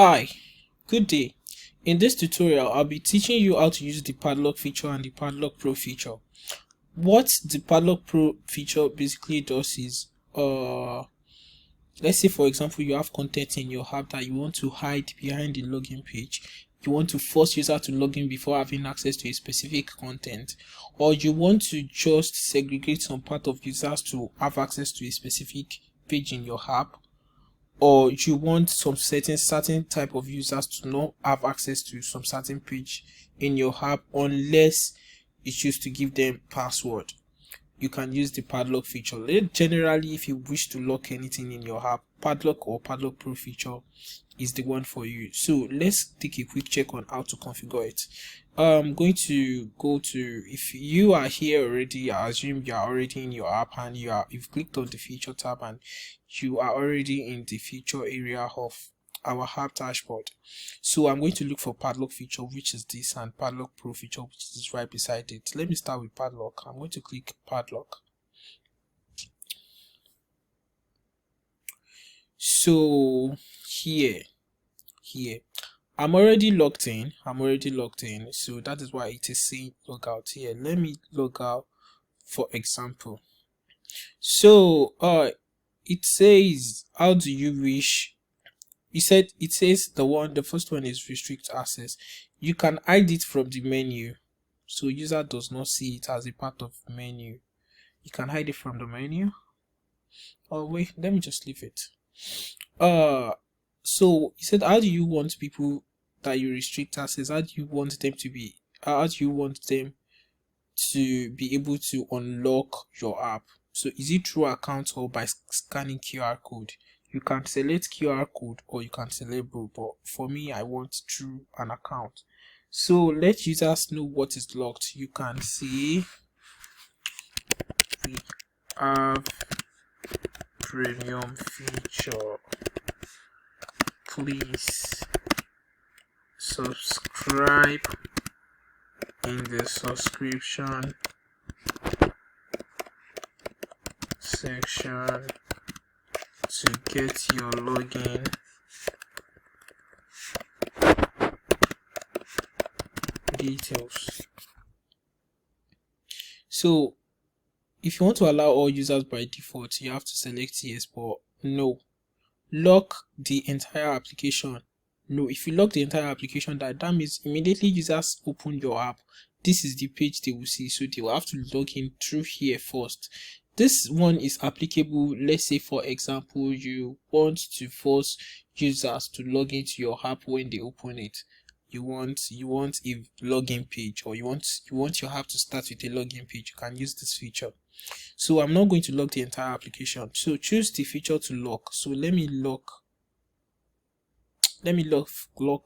Hi, good day. In this tutorial, I'll be teaching you how to use the Padlock feature and the Padlock Pro feature. What the Padlock Pro feature basically does is, let's say for example, you have content in your app that you want to hide behind the login page. You want to force user to log in before having access to a specific content, or you want to just segregate some part of users to have access to a specific page in your app, or you want some certain type of users to not have access to some certain page in your app unless you choose to give them password. You can use the padlock feature. Generally, if you wish to lock anything in your app, Padlock or Padlock Pro feature is the one for you. So let's take a quick check on how to configure it. I'm going to go to, if you are here already, I assume you are already in your app and you've clicked on the feature tab and you are already in the feature area of our app dashboard. So I'm going to look for Padlock feature, which is this, and Padlock Pro feature, which is right beside it. Let me start with Padlock. I'm going to click Padlock. So here I'm already logged in. So that is why it is saying log out here. Let me log out, for example. So it says, how do you wish? It says the first one is restrict access. You can hide it from the menu, so user does not see it as a part of menu. You can hide it from the menu. Oh wait, let me just leave it. So he said, how do you want people that you restrict access? How do you want them to be? How do you want them to be able to unlock your app? So is it through account or by scanning QR code? You can select QR code or you can select both, but for me, I want through an account. So let users know what is locked. You can see we have premium feature. Please subscribe in the subscription section to get your login details. So if you want to allow all users by default, you have to select yes, but no. Lock the entire application. No, if you lock the entire application, that means immediately users open your app, this is the page they will see, so they will have to log in through here first. This one is applicable, let's say for example you want to force users to log into your app when they open it. You want a login page, or you want your app to start with a login page. You can use this feature. So I'm not going to lock the entire application. So choose the feature to lock. So let me lock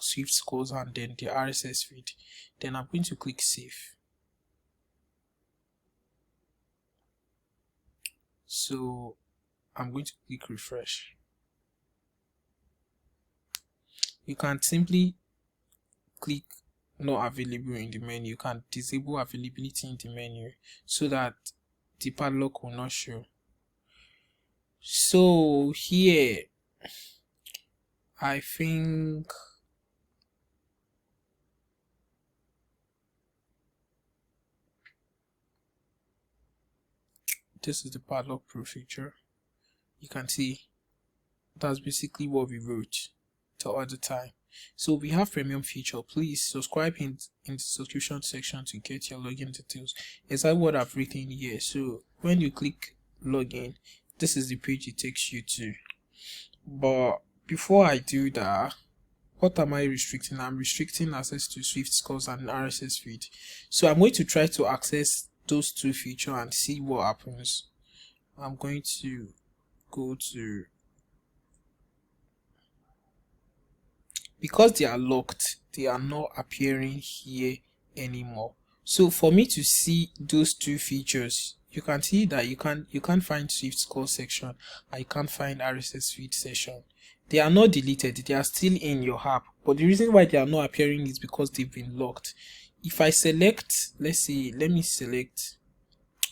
Swift scores and then the RSS feed. Then I'm going to click save. So I'm going to click refresh. You can simply click not available in the menu. You can disable availability in the menu so that the padlock will not show. So here I think this is the Padlock Pro feature. You can see that's basically what we wrote the other time. So we have premium feature. Please subscribe in the subscription section to get your login details. Exactly what I've written here. So when you click login, this is the page it takes you to. But before I do that, what am I restricting? I'm restricting access to Swift scores and RSS feed. So I'm going to try to access those two features and see what happens. I'm going to go to, because they are locked, they are not appearing here anymore. So for me to see those two features, you can see that you can't find Swift score section and you can't find RSS feed section. They are not deleted, they are still in your app, but the reason why they are not appearing is because they've been locked. If I select, let me select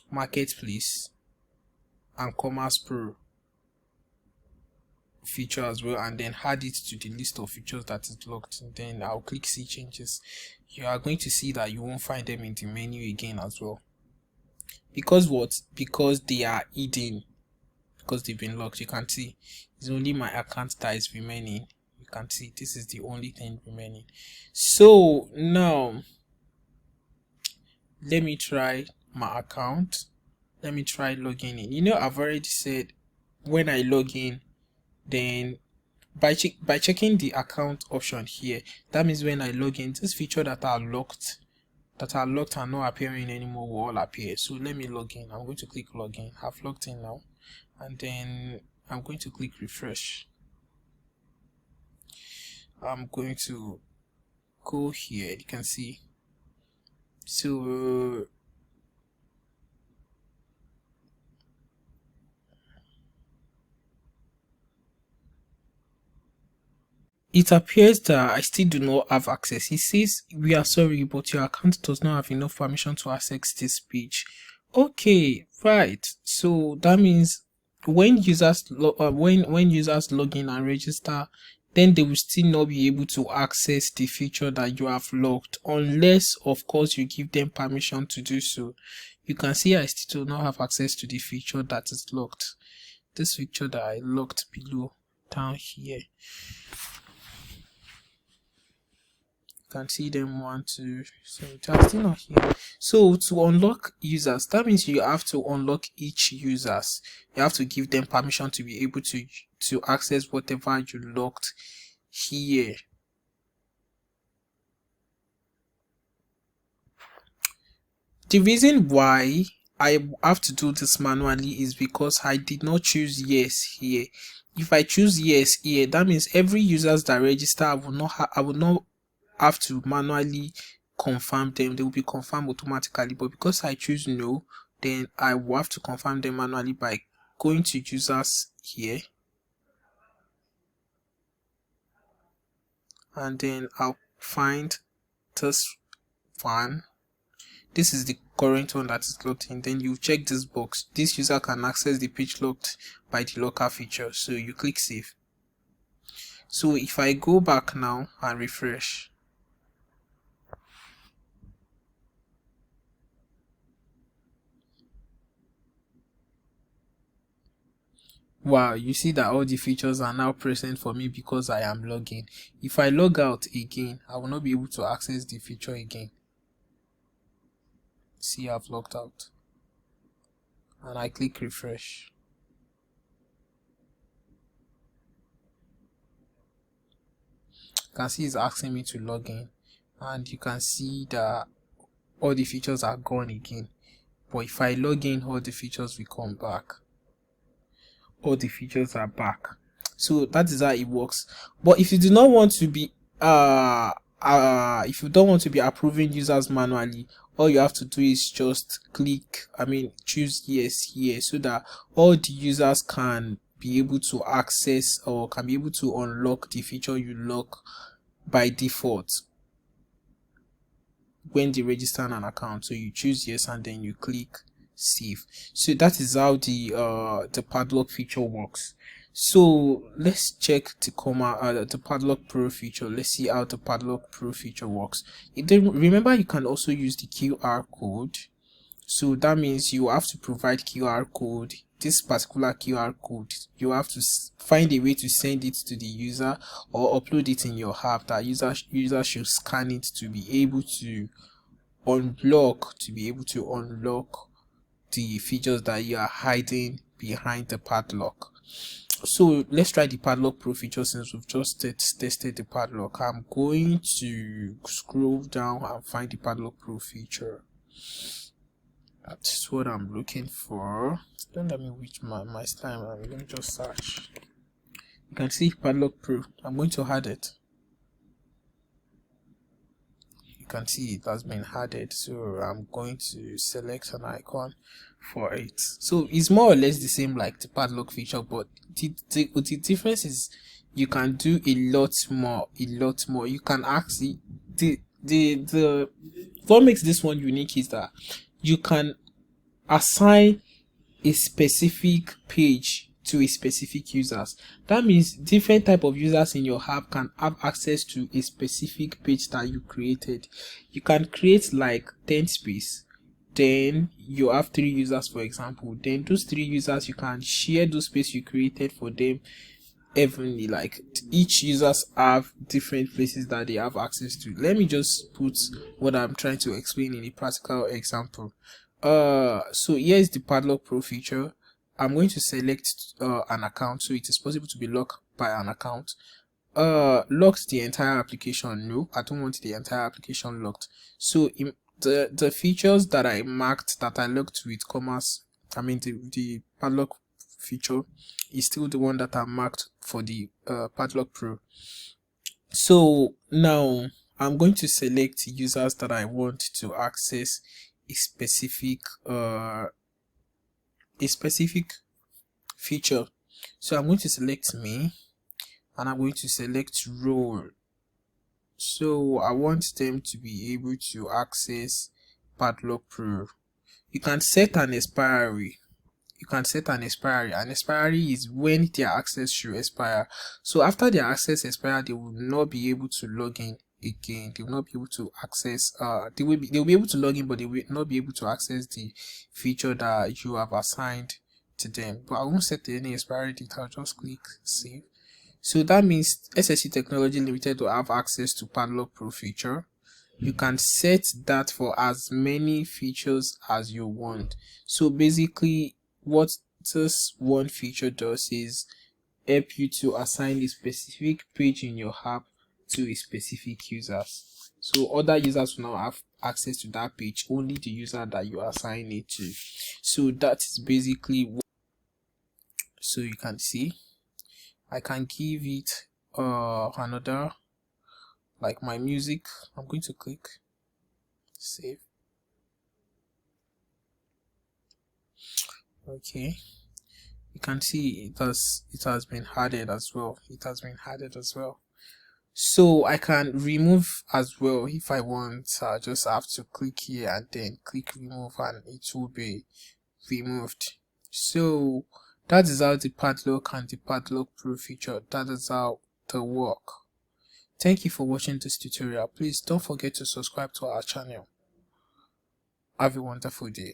Marketplace and Commerce Pro, feature as well, and then add it to the list of features that is locked. And then I'll click see changes. You are going to see that you won't find them in the menu again as well. Because what? Because they are hidden, because they've been locked. You can see it's only my account that is remaining. You can see this is the only thing remaining. So now let me try my account. Let me try logging in. You know, I've already said when I log in, then by checking the account option here, that means when I log in, this feature that are locked are not appearing anymore will all appear. So let me log in. I'm going to click login. I've logged in now, and then I'm going to click refresh. I'm going to go here. You can see. So it appears that I still do not have access. It says we are sorry, but your account does not have enough permission to access this page. Okay, right. So that means when users when users log in and register, then they will still not be able to access the feature that you have locked, unless of course you give them permission to do so. You can see I still do not have access to the feature that is locked. This feature that I locked below down here. Can see them 1, 2, so they're still not here. So to unlock users, that means you have to unlock each users. You have to give them permission to be able to access whatever you locked here. The reason why I have to do this manually is because I did not choose yes here. If I choose yes here, that means every users that register, I will not have to manually confirm them. They will be confirmed automatically, but because I choose no, then I will have to confirm them manually by going to users here, and then I'll find this one. This is the current one that is locked in. Then you check this box. This user can access the page locked by the locker feature, so you click save. So if I go back now and refresh, wow, you see that all the features are now present for me because I am logging. If I log out again, I will not be able to access the feature again. See, I've logged out, and I click refresh. You can see it's asking me to log in, and you can see that all the features are gone again. But if I log in, all the features will come back. All the features are back. So that is how it works. But if you do not want to be if you don't want to be approving users manually, all you have to do is just choose yes here, so that all the users can be able to access or can be able to unlock the feature you lock by default when they register an account. So you choose yes, and then you click save. So that is how the padlock feature works. So let's check the Padlock Pro feature. Let's see how the Padlock Pro feature works. Remember, you can also use the QR code. So that means you have to provide QR code. This particular QR code, you have to find a way to send it to the user or upload it in your app. That user should scan it to be able to unlock the features that you are hiding behind the padlock. So let's try the Padlock Pro feature since we've just tested the padlock. I'm going to scroll down and find the Padlock Pro feature. That's what I'm looking for. Don't let me reach my slime. Let me just search. You can see Padlock Pro. I'm going to add it. You can see it has been added, so I'm going to select an icon for it. So it's more or less the same like the padlock feature, but the difference is you can do a lot more. You can actually the what makes this one unique is that you can assign a specific page to a specific users. That means different type of users in your app can have access to a specific page that you created. You can create like 10 space, then you have 3 users, for example. Then those 3 users, you can share those space you created for them evenly. Like each users have different places that they have access to. Let me just put what I'm trying to explain in a practical example. So here's the Padlock Pro feature. I'm going to select an account, so it is possible to be locked by an account. Locks the entire application? No, I don't want the entire application locked. So in the features that I marked that I locked with commas, I mean the Padlock feature is still the one that I marked for the Padlock Pro. So now I'm going to select users that I want to access a specific feature. So I'm going to select me, and I'm going to select role. So I want them to be able to access Padlock Pro. You can set an expiry. An expiry is when their access should expire. So after their access expire, they will not be able to log in again. They will not be able to access they will be able to log in, but they will not be able to access the feature that you have assigned to them. But I won't set any expiry date. I'll just click save. So that means SSC Technology Limited will have access to Padlock Pro feature. You can set that for as many features as you want. So basically, what this one feature does is help you to assign a specific page in your app to a specific users. So other users will now have access to that page, only the user that you assign it to. So that is basically what. So you can see I can give it another, like my music. I'm going to click save. Okay, you can see it has been added as well. So I can remove as well if I want. I just have to click here and then click remove, and it will be removed. So that is how the Padlock and the Padlock Pro feature, that is how they work. Thank you for watching this tutorial. Please don't forget to subscribe to our channel. Have a wonderful day.